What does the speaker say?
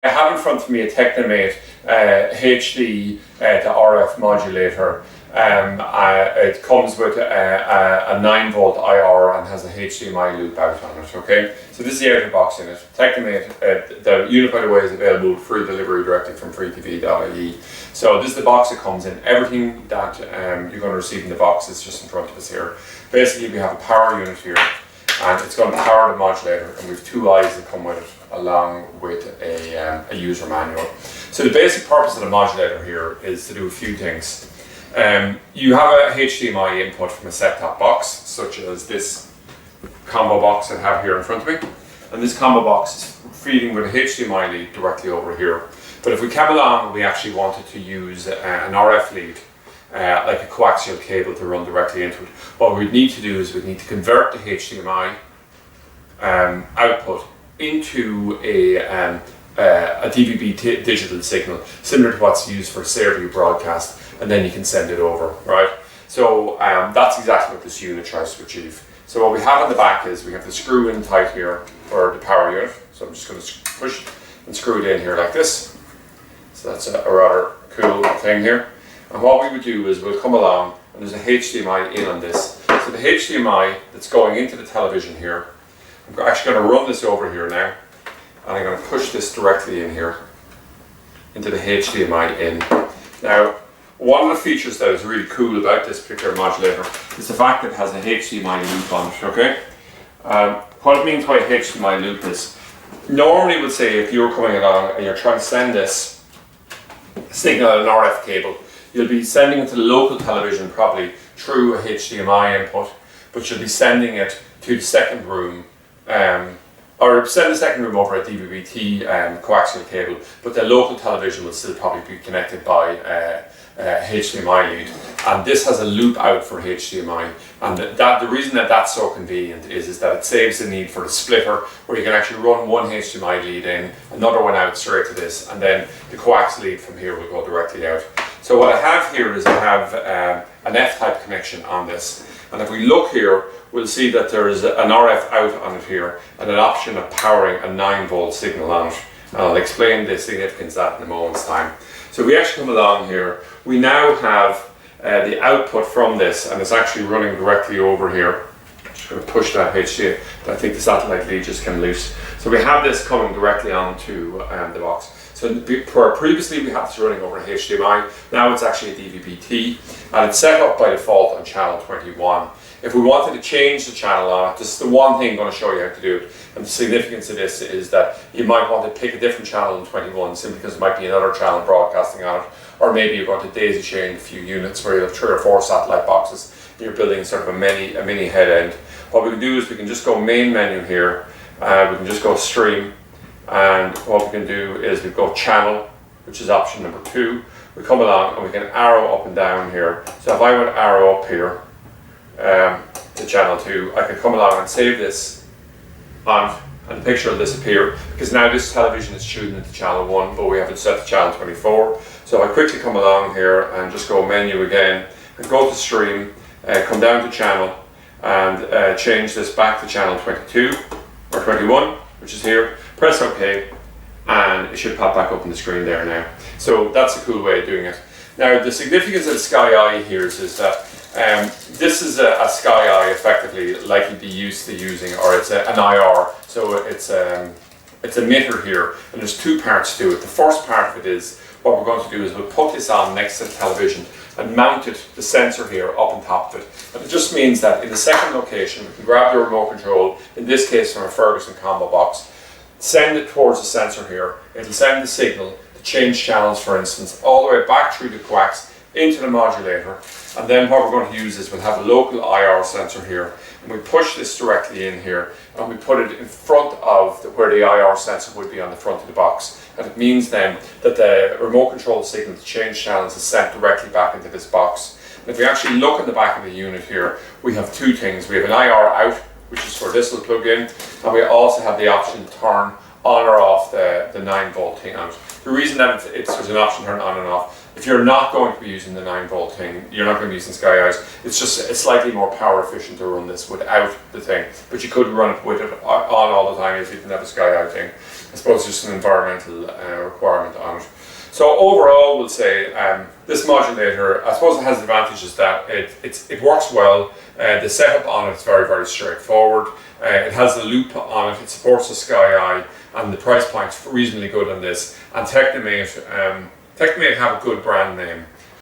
have in front of me a Technomate HD to RF modulator. It comes with a 9 volt IR and has a HDMI loop out on it, okay? So this is the outer box unit. Technomate, the unit by the way is available with free delivery directly from freetv.ie. So this is the box that comes in. Everything that you're going to receive in the box is just in front of us here. Basically we have a power unit here and it's going to power the modulator, and we have 2 eyes that come with it along with a user manual. So the basic purpose of the modulator here is to do a few things. You have a HDMI input from a set-top box, such as this combo box I have here in front of me, and this combo box is feeding with a HDMI lead directly over here. But if we came along and we actually wanted to use an RF lead, like a coaxial cable to run directly into it, what we'd need to do is we'd need to convert the HDMI output into a DVB digital signal, similar to what's used for Serview broadcast, and then you can send it over, right? So that's exactly what this unit tries to achieve. So what we have on the back is we have the screw in tight here for the power unit. So I'm just going to push and screw it in here like this. So that's a rather cool thing here. And what we would do is we'll come along, and there's a HDMI in on this. So the HDMI that's going into the television here, I'm actually going to run this over here now, and I'm going to push this directly in here into the HDMI in. Now, one of the features that is really cool about this particular modulator is the fact that it has a HDMI loop on it, okay? What it means by HDMI loop is, normally we'll say if you're coming along and you're trying to send this signal an RF cable, you'll be sending it to the local television probably through a HDMI input, but you'll be sending it to the second room, or send the second room over a DVB-T coaxial cable, but the local television will still probably be connected by HDMI lead. And this has a loop out for HDMI, and the reason that that's so convenient is that it saves the need for the splitter, where you can actually run one HDMI lead in, another one out straight to this, and then the coax lead from here will go directly out. So what I have here is I have an F-type connection on this, and if we look here, we'll see that there is an RF out on it here and an option of powering a 9 volt signal on it, and I'll explain the significance of that in a moment's time. So we actually come along here, we now have the output from this, and it's actually running directly over here. I'm just going to push that HDMI, I think the satellite lead just came loose. So we have this coming directly onto the box. So previously we had this running over HDMI, now it's actually a DVB-T, and it's set up by default on channel 21. If we wanted to change the channel on it, this is the one thing I'm going to show you how to do it. And the significance of this is that you might want to pick a different channel in 21 simply because it might be another channel broadcasting on it, or maybe you're going to daisy chain a few units where you have 3 or 4 satellite boxes and you're building sort of a mini head end. What we can do is we can just go main menu here, we can just go stream, and what we can do is we go channel, which is option number 2. We come along and we can arrow up and down here. So if I went arrow up here to channel 2, I can come along and save this on, and the picture will disappear because now this television is tuned into channel 1, but we have it set to channel 24. So I quickly come along here and just go menu again and go to stream, come down to channel, and change this back to channel 22 or 21, which is here. Press OK, and it should pop back up on the screen there now. So that's a cool way of doing it. Now the significance of the Sky Eye here is that this is a Sky Eye effectively like you'd be used to using, or it's an IR. So it's a emitter here, and there's 2 parts to it. The first part of it is, what we're going to do is we'll put this on next to the television and mount it, the sensor here, up on top of it. And it just means that in the second location, we can grab the remote control, in this case from a Ferguson combo box, send it towards the sensor here. It'll send the signal to change channels, for instance, all the way back through the coax into the modulator. And then what we're going to use is we'll have a local IR sensor here, and we push this directly in here, and we put it in front of where the IR sensor would be on the front of the box. And it means then that the remote control signal to change channels is sent directly back into this box. And if we actually look at the back of the unit here, we have 2 things. We have an IR out, which is where this will plug in, and we also have the option to turn on or off the 9 volt thing out. The reason that there's an option to turn on and off, if you're not going to be using the 9 volt thing, you're not going to be using Sky Eyes, it's slightly more power efficient to run this without the thing, but you could run it with it on all the time if you didn't have a Sky Eye thing. I suppose just an environmental requirement on it. So overall, we'll say this modulator, I suppose it has advantages that it works well. The setup on it is very, very straightforward. It has the loop on it, it supports the Sky Eye, and the price point's reasonably good on this. And Technomate have a good brand name.